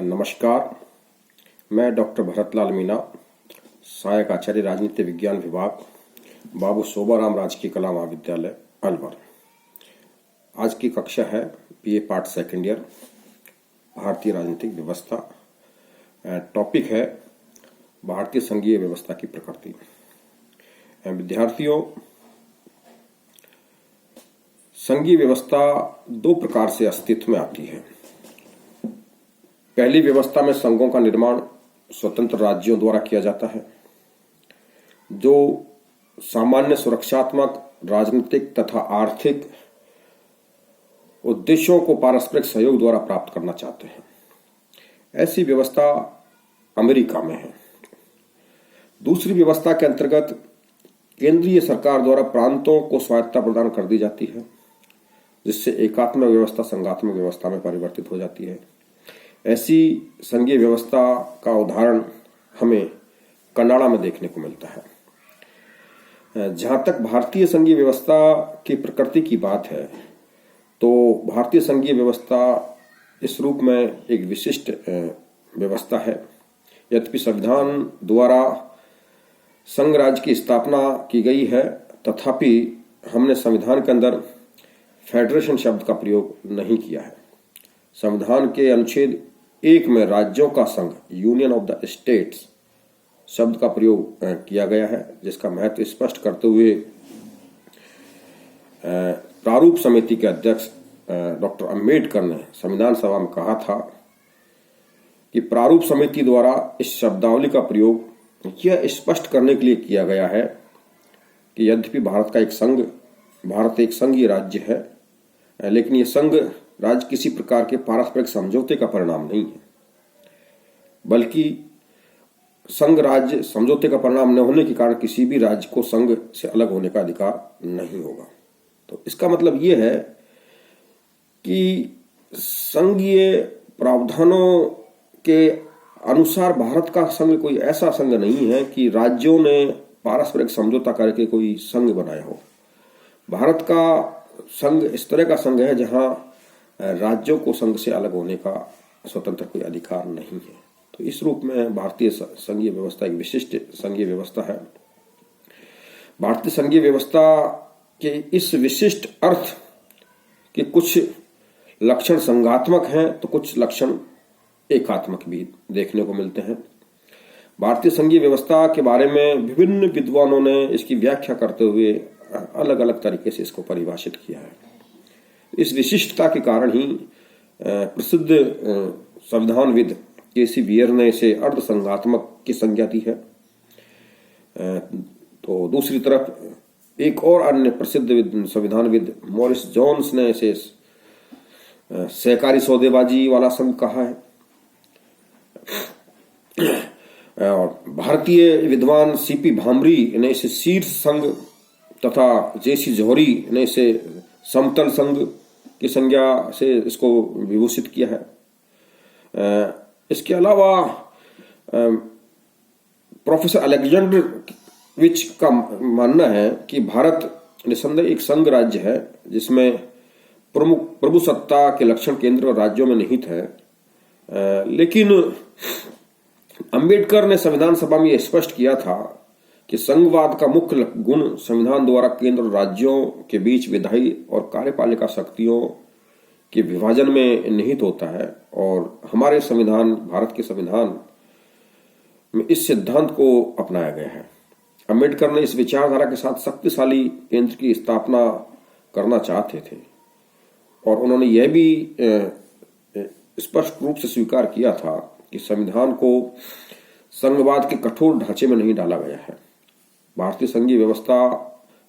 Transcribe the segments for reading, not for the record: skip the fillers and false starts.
नमस्कार। मैं डॉक्टर भरतलाल मीना, सहायक आचार्य राजनीति विज्ञान विभाग, बाबू सोबाराम राजकीय कला महाविद्यालय अलवर। आज की कक्षा है बीए पार्ट सेकेंड ईयर, भारतीय राजनीतिक व्यवस्था। टॉपिक है भारतीय संघीय व्यवस्था की प्रकृति। विद्यार्थियों, संघीय व्यवस्था दो प्रकार से अस्तित्व में आती है। पहली व्यवस्था में संघों का निर्माण स्वतंत्र राज्यों द्वारा किया जाता है, जो सामान्य सुरक्षात्मक, राजनीतिक तथा आर्थिक उद्देश्यों को पारस्परिक सहयोग द्वारा प्राप्त करना चाहते हैं। ऐसी व्यवस्था अमेरिका में है। दूसरी व्यवस्था के अंतर्गत केंद्रीय सरकार द्वारा प्रांतों को स्वायत्तता प्रदान कर दी जाती है, जिससे एकात्मक व्यवस्था संघात्मक व्यवस्था में परिवर्तित हो जाती है। ऐसी संघीय व्यवस्था का उदाहरण हमें कनाडा में देखने को मिलता है। जहां तक भारतीय संघीय व्यवस्था की प्रकृति की बात है, तो भारतीय संघीय व्यवस्था इस रूप में एक विशिष्ट व्यवस्था है। यद्यपि संविधान द्वारा संघ राज्य की स्थापना की गई है, तथापि हमने संविधान के अंदर फेडरेशन शब्द का प्रयोग नहीं किया है। संविधान के अनुच्छेद 1 में राज्यों का संघ, यूनियन ऑफ द स्टेट्स शब्द का प्रयोग किया गया है, जिसका महत्व स्पष्ट करते हुए प्रारूप समिति के अध्यक्ष डॉक्टर अंबेडकर ने संविधान सभा में कहा था कि प्रारूप समिति द्वारा इस शब्दावली का प्रयोग यह स्पष्ट करने के लिए किया गया है कि यद्यपि भारत एक संघीय राज्य है, लेकिन यह संघ राज्य किसी प्रकार के पारस्परिक समझौते का परिणाम नहीं है, बल्कि संघ राज्य समझौते का परिणाम न होने के कारण किसी भी राज्य को संघ से अलग होने का अधिकार नहीं होगा। तो इसका मतलब यह है कि संघीय प्रावधानों के अनुसार भारत का संघ कोई ऐसा संघ नहीं है कि राज्यों ने पारस्परिक समझौता करके कोई संघ बनाया हो। भारत का संघ इस तरह का संघ है जहां राज्यों को संघ से अलग होने का स्वतंत्र कोई अधिकार नहीं है। तो इस रूप में भारतीय संघीय व्यवस्था एक विशिष्ट संघीय व्यवस्था है। भारतीय संघीय व्यवस्था के इस विशिष्ट अर्थ के कुछ लक्षण संघात्मक हैं, तो कुछ लक्षण एकात्मक भी देखने को मिलते हैं। भारतीय संघीय व्यवस्था के बारे में विभिन्न विद्वानों ने इसकी व्याख्या करते हुए अलग अलग तरीके से इसको परिभाषित किया है। इस विशिष्टता के कारण ही प्रसिद्ध संविधानविद केसी बियर ने इसे अर्ध संघात्मक की संज्ञा दी है। तो दूसरी तरफ एक और अन्य प्रसिद्ध संविधानविद मॉरिस जोन्स ने इसे सहकारी सौदेबाजी वाला संघ कहा है। और भारतीय विद्वान सीपी भामरी ने इसे शीर्ष संघ तथा जेसी जौहरी ने इसे समतल संघ की संज्ञा से इसको विभूषित किया है। इसके अलावा प्रोफेसर अलेक्जेंडरविच का मानना है कि भारत निसंदेह एक संघ राज्य है, जिसमें प्रभु सत्ता के लक्षण केंद्र और राज्यों में निहित है। लेकिन अंबेडकर ने संविधान सभा में यह स्पष्ट किया था कि संघवाद का मुख्य गुण संविधान द्वारा केंद्र और राज्यों के बीच विधायी और कार्यपालिका शक्तियों के विभाजन में निहित होता है। और हमारे संविधान, भारत के संविधान में इस सिद्धांत को अपनाया गया है। अंबेडकर ने इस विचारधारा के साथ शक्तिशाली केंद्र की स्थापना करना चाहते थे, और उन्होंने यह भी स्पष्ट रूप से स्वीकार किया था कि संविधान को संघवाद के कठोर ढांचे में नहीं डाला गया है। भारतीय संघीय व्यवस्था,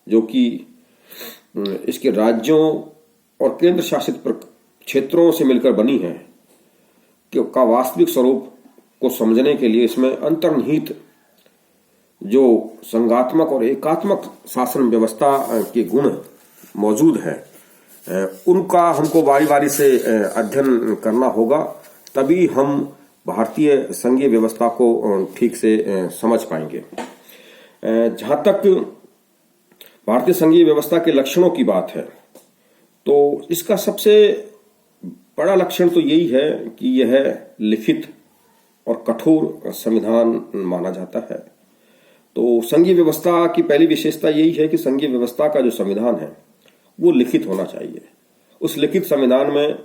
जो कि इसके राज्यों और केंद्र शासित क्षेत्रों से मिलकर बनी है, का वास्तविक स्वरूप को समझने के लिए इसमें अंतर्निहित जो संघात्मक और एकात्मक शासन व्यवस्था के गुण मौजूद है, उनका हमको बारी बारी से अध्ययन करना होगा, तभी हम भारतीय संघीय व्यवस्था को ठीक से समझ पाएंगे। जहां तक भारतीय संघीय व्यवस्था के लक्षणों की बात है, तो इसका सबसे बड़ा लक्षण तो यही है कि यह लिखित और कठोर संविधान माना जाता है। तो संघीय व्यवस्था की पहली विशेषता यही है कि संघीय व्यवस्था का जो संविधान है वो लिखित होना चाहिए। उस लिखित संविधान में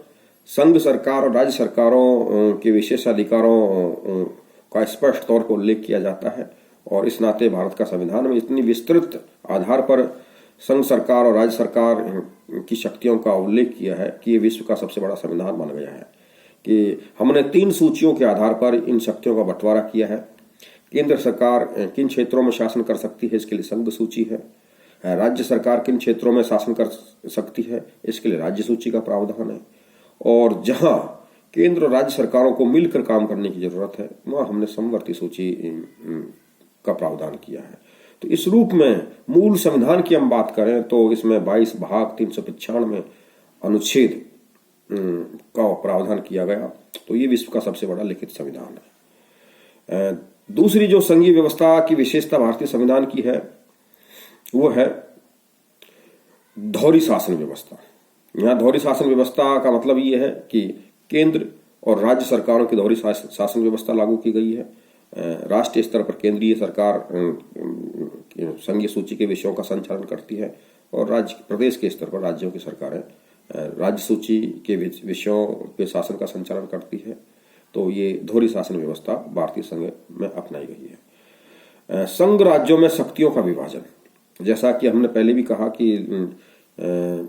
संघ सरकार और राज्य सरकारों के विशेषाधिकारों का स्पष्ट तौर पर उल्लेख किया जाता है और इस नाते भारत का संविधान में इतनी विस्तृत आधार पर संघ सरकार और राज्य सरकार की शक्तियों का उल्लेख किया है कि ये विश्व का सबसे बड़ा संविधान माना गया है। कि हमने 3 सूचियों के आधार पर इन शक्तियों का बंटवारा किया है। केंद्र सरकार किन क्षेत्रों में शासन कर सकती है, इसके लिए संघ सूची है। राज्य सरकार किन क्षेत्रों में शासन कर सकती है, इसके लिए राज्य सूची का प्रावधान है। और जहां केंद्र और राज्य सरकारों को मिलकर काम करने की जरूरत है वहां हमने समवर्ती सूची का प्रावधान किया है। तो इस रूप में मूल संविधान की हम बात करें तो इसमें 22 भाग 395 अनुच्छेद का प्रावधान किया गया। तो ये विश्व का सबसे बड़ा लिखित संविधान है। दूसरी जो संघीय व्यवस्था की विशेषता भारतीय संविधान की है वो है दोहरी शासन व्यवस्था। यहाँ दोहरी शासन व्यवस्था का मतलब ये है कि केंद्र और राज्य सरकारों की दोहरी शासन व्यवस्था लागू की गई है। राष्ट्रीय स्तर पर केंद्रीय सरकार संघीय सूची के विषयों का संचालन करती है और राज्य प्रदेश के स्तर पर राज्यों की सरकारें राज्य सूची के विषयों पे शासन का संचालन करती है। तो ये दोहरी शासन व्यवस्था भारतीय संघ में अपनाई गई है। संघ राज्यों में शक्तियों का विभाजन, जैसा कि हमने पहले भी कहा कि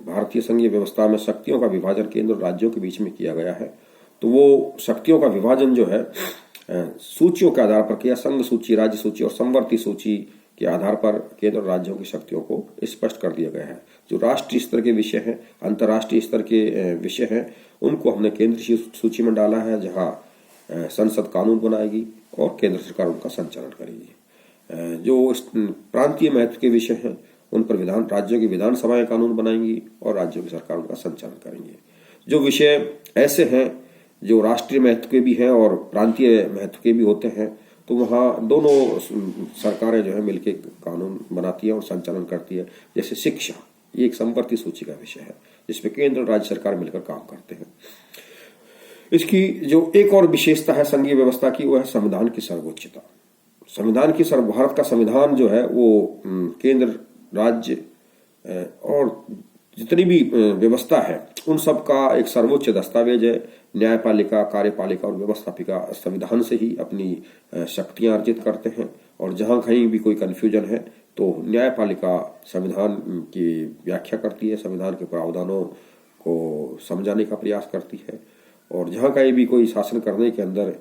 भारतीय संघीय व्यवस्था में शक्तियों का विभाजन केंद्र और राज्यों के बीच में किया गया है। तो वो शक्तियों का विभाजन जो है सूचियों के आधार पर किया। संघ सूची, राज्य सूची और समवर्ती सूची के आधार पर केंद्र और राज्यों की शक्तियों को स्पष्ट कर दिया गया है। जो राष्ट्रीय स्तर के विषय हैं, अंतर्राष्ट्रीय स्तर के विषय हैं, उनको हमने केंद्रीय सूची में डाला है जहां संसद कानून बनाएगी और केंद्र सरकार उनका संचालन करेगी। जो प्रांतीय महत्व के विषय हैं उन पर राज्यों की विधानसभाएं कानून बनाएंगी और राज्यों की सरकार उनका संचालन करेंगे। जो विषय ऐसे हैं जो राष्ट्रीय महत्व के भी हैं और प्रांतीय महत्व के भी होते हैं तो वहाँ दोनों सरकारें जो है मिलकर कानून बनाती है और संचालन करती है। जैसे शिक्षा, ये एक समवर्ती सूची का विषय है जिसमें केंद्र और राज्य सरकार मिलकर काम करते हैं। इसकी जो एक और विशेषता है संघीय व्यवस्था की वो है संविधान की सर्वोच्चता। संविधान की भारत का संविधान जो है वो केंद्र, राज्य और जितनी भी व्यवस्था है उन सब का एक सर्वोच्च दस्तावेज है। न्यायपालिका, कार्यपालिका और व्यवस्थापिका संविधान से ही अपनी शक्तियां अर्जित करते हैं और जहां कहीं भी कोई कंफ्यूजन है तो न्यायपालिका संविधान की व्याख्या करती है, संविधान के प्रावधानों को समझाने का प्रयास करती है और जहां कहीं भी कोई शासन करने के अंदर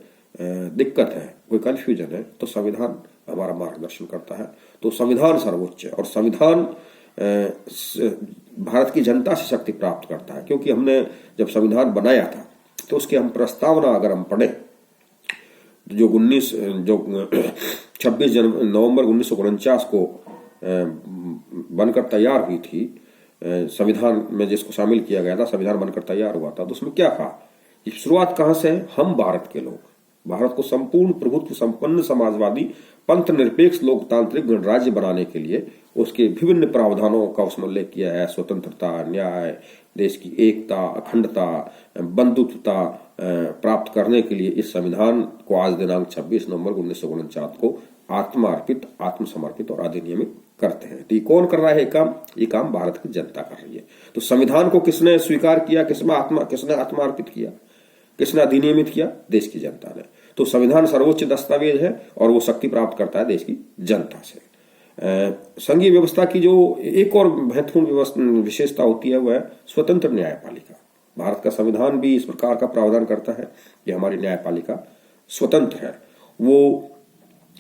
दिक्कत है, कोई कंफ्यूजन है तो संविधान हमारा मार्गदर्शन करता है। तो संविधान सर्वोच्च है और संविधान भारत की जनता से शक्ति प्राप्त करता है। क्योंकि हमने जब संविधान बनाया था तो उसकी हम प्रस्तावना अगर हम पढ़ें जो 26 नवंबर 1949 को बनकर तैयार हुई थी, संविधान में जिसको शामिल किया गया था, संविधान बनकर तैयार हुआ था, तो उसमें क्या कहा? शुरुआत कहां से है? हम भारत के लोग भारत को संपूर्ण प्रभुत्व संपन्न समाजवादी पंथ निरपेक्ष लोकतांत्रिक गणराज्य बनाने के लिए उसके विभिन्न प्रावधानों का उसमें उल्लेख किया है। स्वतंत्रता, न्याय, देश की एकता, अखंडता, बंधुत्वता प्राप्त करने के लिए इस संविधान को आज दिनांक 26 नवंबर 1949 को आत्मार्पित, आत्मसमर्पित और अधिनियमित करते हैं। तो ये कौन कर रहा है काम? ये काम भारत की जनता कर रही है। तो संविधान को किसने स्वीकार किया, किसने आत्मार्पित किया, किसने अधिनियमित किया? देश की जनता ने। तो संविधान सर्वोच्च दस्तावेज है और वो शक्ति प्राप्त करता है देश की जनता से। संघीय व्यवस्था की जो एक और महत्वपूर्ण विशेषता होती है वह है स्वतंत्र न्यायपालिका। भारत का संविधान भी इस प्रकार का प्रावधान करता है कि हमारी न्यायपालिका स्वतंत्र है, वो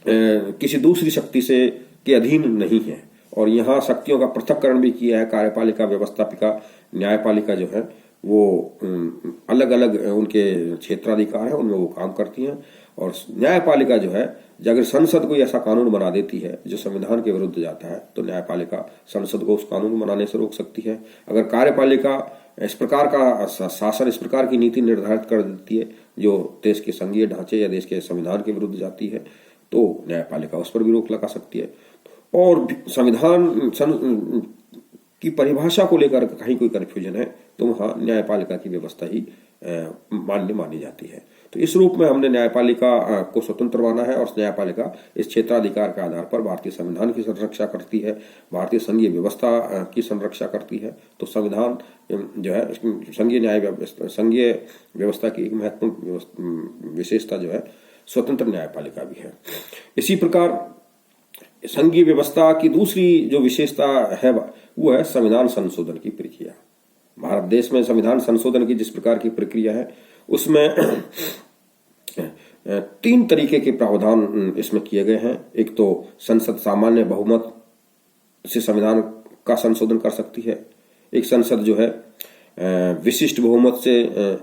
किसी दूसरी शक्ति से के अधीन नहीं है और यहाँ शक्तियों का पृथक्करण भी किया है। कार्यपालिका, व्यवस्थापिका, न्यायपालिका जो है वो अलग अलग उनके क्षेत्राधिकार है, उनमें वो काम करती हैं। और न्यायपालिका जो है, अगर संसद कोई ऐसा कानून बना देती है जो संविधान के विरुद्ध जाता है तो न्यायपालिका संसद को उस कानून बनाने से रोक सकती है। अगर कार्यपालिका इस प्रकार का शासन, इस प्रकार की नीति निर्धारित कर देती है जो देश के संघीय ढांचे या देश के संविधान के विरुद्ध जाती है तो न्यायपालिका उस पर भी रोक लगा सकती है। और संविधान की परिभाषा को लेकर कहीं कोई कंफ्यूजन है तो वहां न्यायपालिका की व्यवस्था ही मान्य मानी जाती है। तो इस रूप में हमने न्यायपालिका को स्वतंत्र माना है और न्यायपालिका इस क्षेत्राधिकार के आधार पर भारतीय संविधान की संरक्षा करती है, भारतीय संघीय व्यवस्था की संरक्षा करती है। तो संविधान जो है संघीय व्यवस्था की एक महत्वपूर्ण विशेषता जो है स्वतंत्र न्यायपालिका भी है। इसी प्रकार संघीय व्यवस्था की दूसरी जो विशेषता है वो है संविधान संशोधन की प्रक्रिया। भारत देश में संविधान संशोधन की जिस प्रकार की प्रक्रिया है उसमें 3 तरीके के प्रावधान इसमें किए गए हैं। एक तो संसद सामान्य बहुमत से संविधान का संशोधन कर सकती है, एक संसद जो है विशिष्ट बहुमत से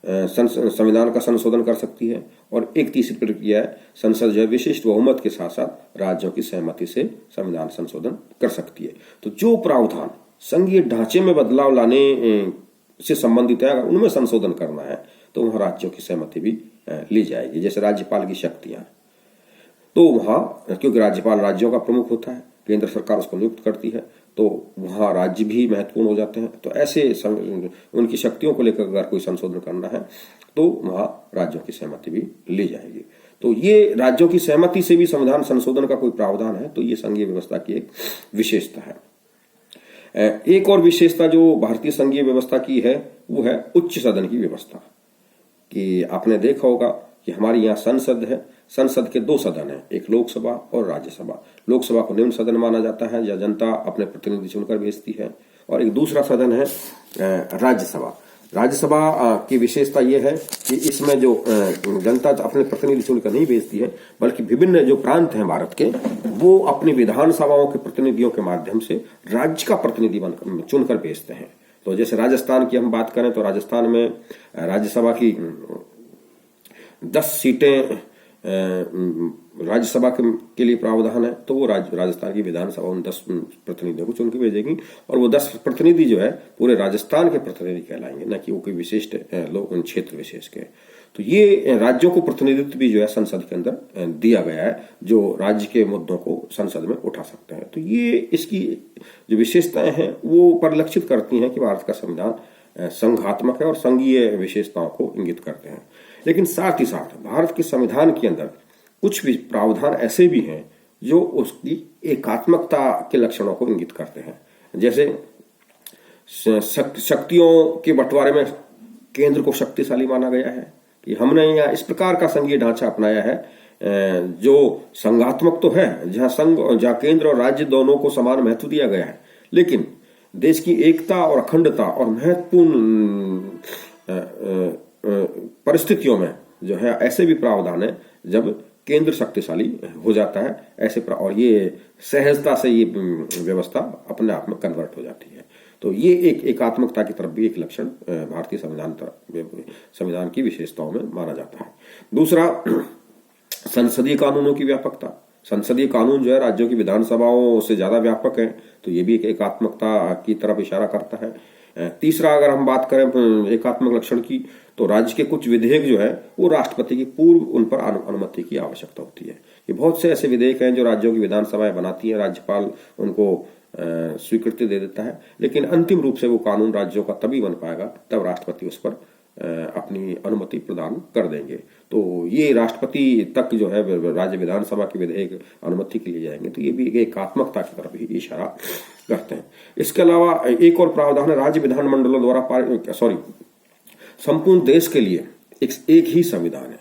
संविधान का संशोधन कर सकती है, और एक तीसरी प्रक्रिया है संसद जो है विशिष्ट बहुमत के साथ साथ राज्यों की सहमति से संविधान संशोधन कर सकती है। तो जो प्रावधान संघीय ढांचे में बदलाव लाने से संबंधित है, अगर उनमें संशोधन करना है तो वहां राज्यों की सहमति भी ली जाएगी। जैसे राज्यपाल की शक्तियां, तो वहां क्योंकि राज्यपाल राज्यों का प्रमुख होता है, केंद्र सरकार उसको नियुक्त करती है, तो वहां राज्य भी महत्वपूर्ण हो जाते हैं। तो ऐसे उनकी शक्तियों को लेकर अगर कोई संशोधन करना है तो वहां राज्यों की सहमति भी ली जाएगी। तो ये राज्यों की सहमति से भी संविधान संशोधन का कोई प्रावधान है, तो ये संघीय व्यवस्था की एक विशेषता है। एक और विशेषता जो भारतीय संघीय व्यवस्था की है वो है उच्च सदन की व्यवस्था। कि आपने देखा होगा कि हमारी यहाँ संसद है, संसद के 2 सदन हैं, एक लोकसभा और राज्यसभा। लोकसभा को निम्न सदन माना जाता है या जनता अपने प्रतिनिधि चुनकर भेजती है, और एक दूसरा सदन है राज्यसभा। राज्यसभा की विशेषता यह है कि इसमें जो जनता अपने प्रतिनिधि चुनकर नहीं भेजती है, बल्कि विभिन्न जो प्रांत हैं भारत के, वो अपनी विधानसभाओं के प्रतिनिधियों के माध्यम से राज्य का प्रतिनिधि चुनकर भेजते हैं। तो जैसे राजस्थान की हम बात करें तो राजस्थान में राज्यसभा की 10 सीटें राज्यसभा के लिए प्रावधान है, तो वो राजस्थान की विधानसभा उन 10 प्रतिनिधियों को चुन के भेजेगी, और वो 10 प्रतिनिधि जो है पूरे राजस्थान के प्रतिनिधि कहलाएंगे, न कि वो कोई विशिष्ट लोग क्षेत्र विशेष के। तो ये राज्यों को प्रतिनिधित्व भी जो है संसद के अंदर दिया गया है, जो राज्य के मुद्दों को संसद में उठा सकते हैं। तो ये इसकी जो विशेषताएं हैं वो परिलक्षित करती हैं कि भारत का संविधान संघात्मक है और संघीय विशेषताओं को इंगित करते हैं। लेकिन साथ ही साथ भारत के संविधान के अंदर कुछ भी प्रावधान ऐसे भी हैं जो उसकी एकात्मकता के लक्षणों को इंगित करते हैं। जैसे शक्तियों के बंटवारे में केंद्र को शक्तिशाली माना गया है कि हमने यहाँ इस प्रकार का संघीय ढांचा अपनाया है जो संघात्मक तो है, जहाँ केंद्र और राज्य दोनों को समान महत्व दिया गया है, लेकिन देश की एकता और अखंडता और महत्वपूर्ण परिस्थितियों में जो है ऐसे भी प्रावधान है जब केंद्र शक्तिशाली हो जाता है, ऐसे और ये सहजता से ये व्यवस्था अपने आप में कन्वर्ट हो जाती है। तो ये एक एकात्मकता की तरफ भी एक लक्षण भारतीय संविधान की विशेषताओं में माना जाता है। दूसरा, संसदीय कानूनों की व्यापकता। संसदीय कानून जो है राज्यों की विधानसभाओं से ज्यादा व्यापक है, तो ये भी एक एकात्मकता की तरफ इशारा करता है। तीसरा, अगर हम बात करें एकात्मक लक्षण की, तो राज्य के कुछ विधेयक जो है वो राष्ट्रपति की पूर्व उन पर अनुमति की आवश्यकता होती है। ये बहुत से ऐसे विधेयक हैं जो राज्यों की विधानसभाएं बनाती हैं, राज्यपाल उनको स्वीकृति दे देता है, लेकिन अंतिम रूप से वो कानून राज्यों का तभी बन पाएगा तब राष्ट्रपति उस पर अपनी अनुमति प्रदान कर देंगे। तो ये राष्ट्रपति तक जो है राज्य विधानसभा के विधेयक अनुमति के लिए जाएंगे, तो ये भी एकात्मकता की तरफ ही इशारा करते हैं। इसके अलावा एक और प्रावधान है राज्य विधानमंडलों द्वारा संपूर्ण देश के लिए एक ही संविधान है।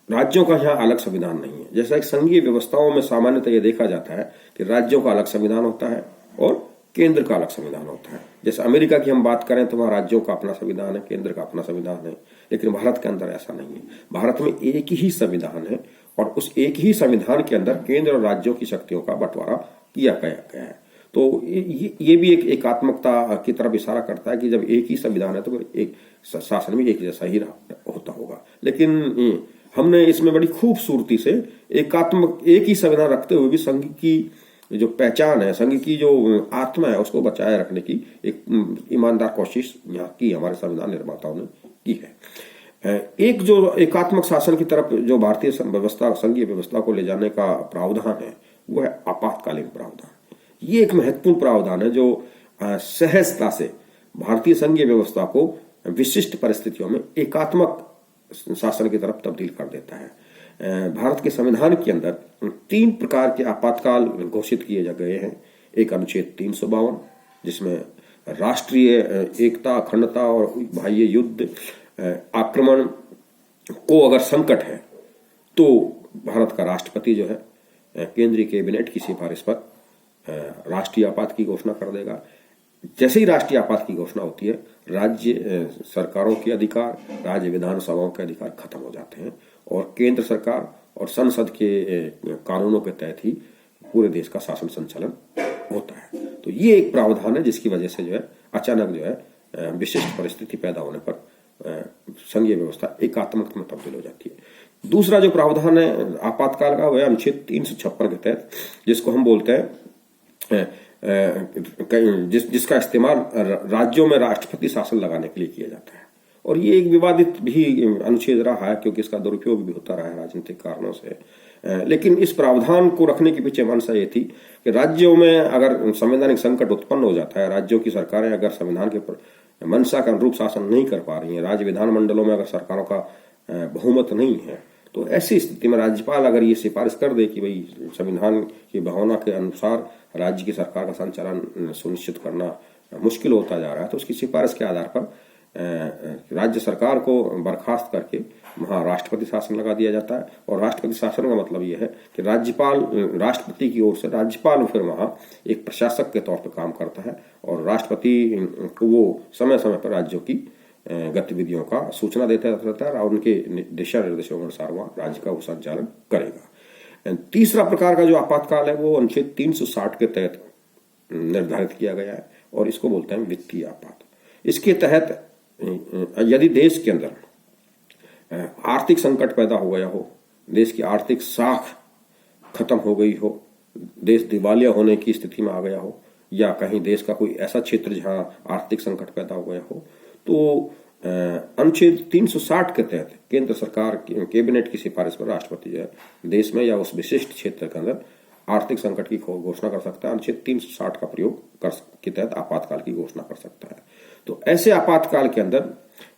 राज्यों का यहाँ अलग संविधान नहीं है। जैसा एक संघीय व्यवस्थाओं में सामान्यतः यह देखा जाता है कि राज्यों का अलग संविधान होता है और केंद्र का अलग संविधान होता है। जैसे अमेरिका की हम बात करें तो वहां राज्यों का अपना संविधान है, केंद्र का अपना संविधान है, लेकिन भारत के अंदर ऐसा नहीं है। भारत में एक ही संविधान है और उस एक ही संविधान के अंदर केंद्र और राज्यों की शक्तियों का बंटवारा किया गया है। तो ये भी एक एकात्मकता की तरफ इशारा करता है कि जब एक ही संविधान है तो एक शासन भी एक जैसा ही होता होगा। लेकिन हमने इसमें बड़ी खूबसूरती से एक ही संविधान रखते हुए भी संघ की जो पहचान है, संघ की जो आत्मा है, उसको बचाए रखने की एक ईमानदार कोशिश यहाँ की हमारे संविधान निर्माताओं ने की है। एक जो एकात्मक शासन की तरफ जो भारतीय व्यवस्था, संघीय व्यवस्था को ले जाने का प्रावधान है वो है आपातकालीन प्रावधान। ये एक महत्वपूर्ण प्रावधान है जो सहजता से भारतीय संघीय व्यवस्था को विशिष्ट परिस्थितियों में एकात्मक शासन की तरफ तब्दील कर देता है। भारत के संविधान के अंदर 3 प्रकार के आपातकाल घोषित किए गए हैं। एक अनुच्छेद 352 जिसमें राष्ट्रीय एकता, अखंडता और बाह्य युद्ध, आक्रमण को अगर संकट है तो भारत का राष्ट्रपति जो है केंद्रीय कैबिनेट की सिफारिश पर राष्ट्रीय आपात की घोषणा कर देगा। जैसे ही राष्ट्रीय आपात की घोषणा होती है, राज्य सरकारों के अधिकार, राज्य विधानसभाओं के अधिकार खत्म हो जाते हैं और केंद्र सरकार और संसद के कानूनों के तहत ही पूरे देश का शासन संचालन होता है। तो ये एक प्रावधान है जिसकी वजह से जो है अचानक जो है विशिष्ट परिस्थिति पैदा होने पर संघीय व्यवस्था एकात्मक में तब्दील हो जाती है। दूसरा जो प्रावधान है आपातकाल का, वह अनुच्छेद 356 के तहत, जिसको हम बोलते हैं जिसका इस्तेमाल राज्यों में राष्ट्रपति शासन लगाने के लिए किया जाता है। और ये एक विवादित भी अनुच्छेद रहा है क्योंकि इसका दुरुपयोग भी होता रहा है राजनीतिक कारणों से। लेकिन इस प्रावधान को रखने के पीछे मंशा ये थी कि राज्यों में अगर संवैधानिक संकट उत्पन्न हो जाता है, राज्यों की सरकारें अगर संविधान के मंशा के अनुरूप शासन नहीं कर पा रही हैं, राज्य विधानमंडलों में अगर सरकारों का बहुमत नहीं है, तो ऐसी स्थिति में राज्यपाल अगर ये सिफारिश कर दे कि भाई संविधान की भावना के अनुसार राज्य की सरकार का संचालन सुनिश्चित करना मुश्किल होता जा रहा है, तो उसकी सिफारिश के आधार पर राज्य सरकार को बर्खास्त करके वहां राष्ट्रपति शासन लगा दिया जाता है। और राष्ट्रपति शासन का मतलब यह है कि राज्यपाल, राष्ट्रपति की ओर से राज्यपाल फिर वहां एक प्रशासक के तौर पर काम करता है और राष्ट्रपति को वो समय समय पर राज्यों की गतिविधियों का सूचना देता रहता है और उनके दिशा निर्देशों के अनुसार वहां राज्य का वो संचालन करेगा। तीसरा प्रकार का जो आपातकाल है वो अनुच्छेद 360 के तहत निर्धारित किया गया है और इसको बोलते हैं वित्तीय आपात। इसके तहत यदि देश के अंदर आर्थिक संकट पैदा हो गया हो, देश की आर्थिक साख खत्म हो गई हो, देश दिवालिया होने की स्थिति में आ गया हो, या कहीं देश का कोई ऐसा क्षेत्र जहां आर्थिक संकट पैदा हो गया हो, तो अनुच्छेद 360 के तहत केंद्र सरकार कैबिनेट की सिफारिश पर राष्ट्रपति जो है देश में या उस विशिष्ट क्षेत्र के अंदर आर्थिक संकट की घोषणा कर सकता है। अनुच्छेद 360 का प्रयोग के तहत आपातकाल की घोषणा कर सकता है। तो ऐसे आपातकाल के अंदर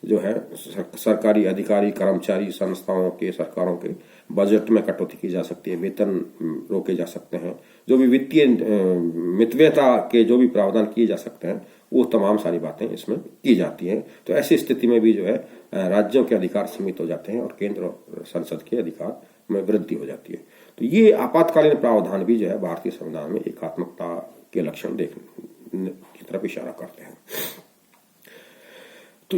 जो है सरकारी अधिकारी, कर्मचारी, संस्थाओं के, सरकारों के बजट में कटौती की जा सकती है, वेतन रोके जा सकते हैं, जो भी वित्तीय मितव्ययता के जो भी प्रावधान किए जा सकते हैं वो तमाम सारी बातें इसमें की जाती हैं। तो ऐसी स्थिति में भी जो है राज्यों के अधिकार सीमित हो जाते हैं और केंद्र और संसद के अधिकार में वृद्धि हो जाती है। तो ये आपातकालीन प्रावधान भी जो है भारतीय संविधान में एकात्मकता के लक्षण देखने की तरफ इशारा करते हैं। तो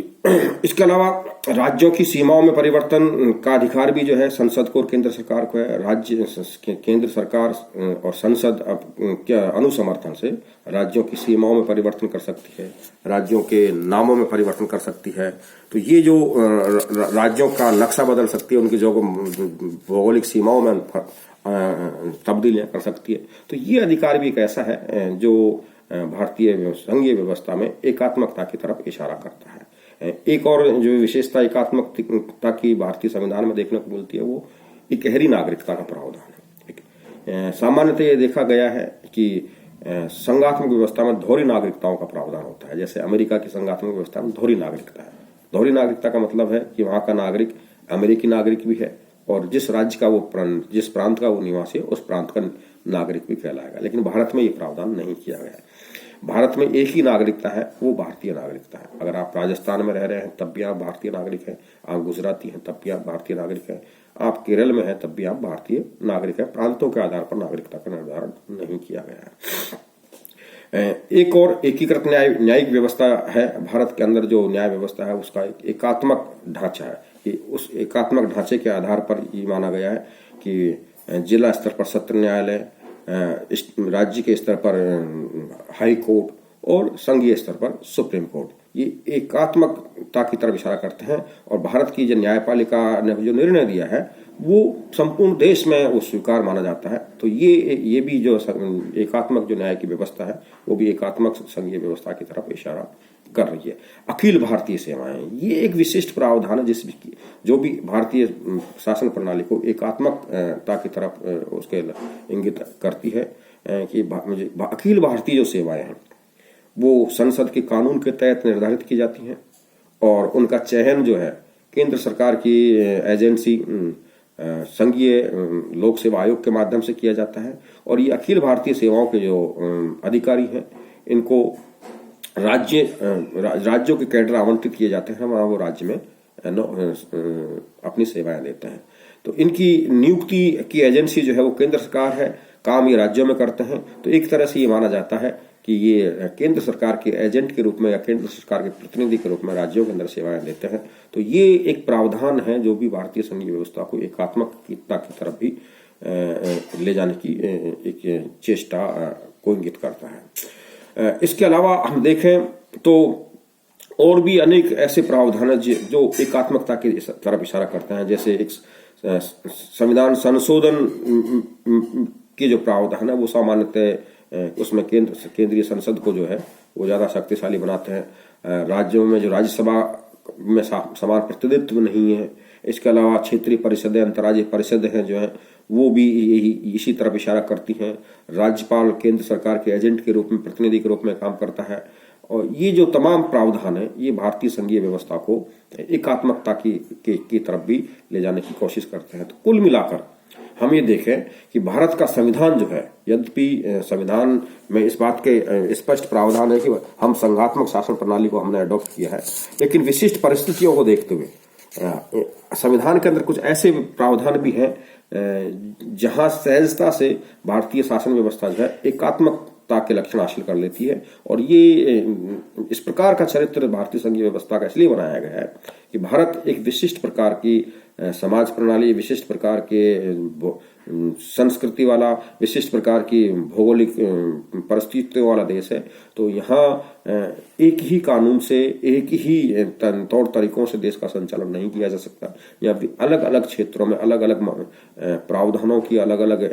इसके अलावा राज्यों की सीमाओं में परिवर्तन का अधिकार भी जो है संसद को और केंद्र सरकार को है। राज्य, केंद्र सरकार और संसद के अनुसमर्थन से राज्यों की सीमाओं में परिवर्तन कर सकती है, राज्यों के नामों में परिवर्तन कर सकती है। तो ये जो राज्यों का नक्शा बदल सकती है, उनकी जो भौगोलिक सीमाओं में तब्दीलियां कर सकती है। तो ये अधिकार भी एक ऐसा है जो भारतीय संघीय व्यवस्था में एकात्मकता की तरफ इशारा करता है। एक और जो विशेषता एकात्मकता की भारतीय संविधान में देखने को मिलती है वो इकहरी नागरिकता का प्रावधान है। सामान्यतः ये देखा गया है कि संघात्मक व्यवस्था में दोहरी नागरिकताओं का प्रावधान होता है। जैसे अमेरिका की संघात्मक व्यवस्था में दोहरी नागरिकता है। दोहरी नागरिकता का मतलब है कि वहां का नागरिक अमेरिकी नागरिक भी है और जिस राज्य का वो जिस प्रांत का वो निवासी है उस प्रांत का नागरिक भी कहलाएगा। लेकिन भारत में ये प्रावधान नहीं किया गया है। भारत में एक ही नागरिकता है, वो भारतीय नागरिकता है। अगर आप राजस्थान में रह रहे हैं तब भी आप भारतीय नागरिक हैं, आप गुजराती हैं तब भी आप भारतीय नागरिक हैं, आप केरल में हैं तब भी आप भारतीय नागरिक हैं। प्रांतों के आधार पर नागरिकता का निर्धारण नहीं किया गया है। एक और एकीकृत न्यायिक व्यवस्था है भारत के अंदर। जो न्याय व्यवस्था है उसका एक एकात्मक ढांचा है कि उस एकात्मक ढांचे के आधार पर ये माना गया है कि जिला स्तर पर सत्र न्यायालय, राज्य के स्तर पर हाई कोर्ट और संघीय स्तर पर सुप्रीम कोर्ट, ये एकात्मकता की तरफ इशारा करते हैं। और भारत की जो न्यायपालिका ने जो निर्णय दिया है वो संपूर्ण देश में वो स्वीकार माना जाता है। तो ये भी जो एकात्मक जो न्याय की व्यवस्था है वो भी एकात्मक संघीय व्यवस्था की तरफ इशारा कर रही है। अखिल भारतीय सेवाएं, ये एक विशिष्ट प्रावधान है जो भी भारतीय शासन प्रणाली को एकात्मकता की तरफ उसके इंगित करती है कि अखिल भारतीय जो सेवाएं हैं वो संसद के कानून के तहत निर्धारित की जाती हैं और उनका चयन जो है केंद्र सरकार की एजेंसी संघीय लोक सेवा आयोग के माध्यम से किया जाता है। और ये अखिल भारतीय सेवाओं के जो अधिकारी हैं इनको राज्यों के कैडर आवंटित किए जाते हैं, वहां वो राज्य में अपनी सेवाएं देते हैं। तो इनकी नियुक्ति की एजेंसी जो है वो केंद्र सरकार है, काम ये राज्यों में करते हैं। तो एक तरह से ये माना जाता है कि ये केंद्र सरकार के एजेंट के रूप में या केंद्र सरकार के प्रतिनिधि के रूप में राज्यों के अंदर सेवाएं देते हैं। तो ये एक प्रावधान है जो भी भारतीय संघीय व्यवस्था को एकात्मकता की तरफ भी ले जाने की एक चेष्टा को इंगित करता है। इसके अलावा हम देखें तो और भी अनेक ऐसे प्रावधान है जो एकात्मकता की तरफ इशारा करते हैं। जैसे एक संविधान संशोधन के जो प्रावधान है वो सामान्यतः उसमें केंद्रीय संसद को जो है वो ज्यादा शक्तिशाली बनाते हैं। राज्यों में जो राज्यसभा में समान प्रतिनिधित्व नहीं है। इसके अलावा क्षेत्रीय परिषदें, अंतर्राज्यीय परिषदें हैं जो है वो भी इसी तरफ इशारा करती हैं। राज्यपाल केंद्र सरकार के एजेंट के रूप में, प्रतिनिधि के रूप में काम करता है। और ये जो तमाम प्रावधान है ये भारतीय संघीय व्यवस्था को एकात्मकता की तरफ भी ले जाने की कोशिश करते हैं। तो कुल मिलाकर हम ये देखें कि भारत का संविधान जो है, यद्यपि संविधान में इस बात के स्पष्ट प्रावधान है कि हम संघात्मक शासन प्रणाली को हमने अडॉप्ट किया है, लेकिन विशिष्ट परिस्थितियों को देखते हुए संविधान के अंदर कुछ ऐसे प्रावधान भी हैं जहां सहजता से भारतीय शासन व्यवस्था जो है एकात्मकता के लक्षण हासिल कर लेती है। और ये इस प्रकार का चरित्र भारतीय संघीय व्यवस्था का इसलिए बनाया गया है कि भारत एक विशिष्ट प्रकार की समाज प्रणाली, विशिष्ट प्रकार के संस्कृति वाला, विशिष्ट प्रकार की भौगोलिक परिस्थितियों वाला देश है। तो यहाँ एक ही कानून से, एक ही तौर तरीकों से देश का संचालन नहीं किया जा सकता। या अलग अलग क्षेत्रों में अलग अलग प्रावधानों की, अलग अलग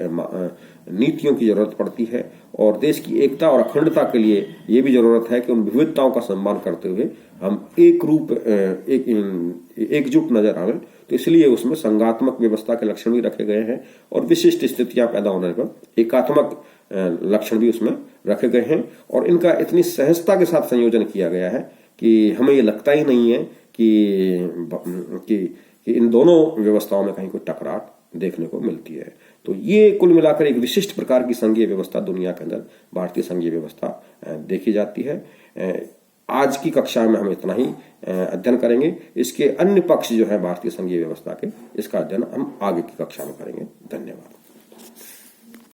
नीतियों की जरूरत पड़ती है। और देश की एकता और अखंडता के लिए ये भी जरूरत है कि उन विविधताओं का सम्मान करते हुए हम एक रूप, एकजुट नजर आवे। तो इसलिए उसमें संघात्मक व्यवस्था के लक्षण भी रखे गए हैं और विशिष्ट स्थितियां पैदा होने पर एकात्मक लक्षण भी उसमें रखे गए हैं। और इनका इतनी सहजता के साथ संयोजन किया गया है कि हमें ये लगता ही नहीं है कि इन दोनों व्यवस्थाओं में कहीं कोई टकरार देखने को मिलती है। तो ये कुल मिलाकर एक विशिष्ट प्रकार की संघीय व्यवस्था दुनिया के अंदर भारतीय संघीय व्यवस्था देखी जाती है। आज की कक्षा में हम इतना ही अध्ययन करेंगे। इसके अन्य पक्ष जो है भारतीय संघीय व्यवस्था के, इसका अध्ययन हम आगे की कक्षा में करेंगे। धन्यवाद।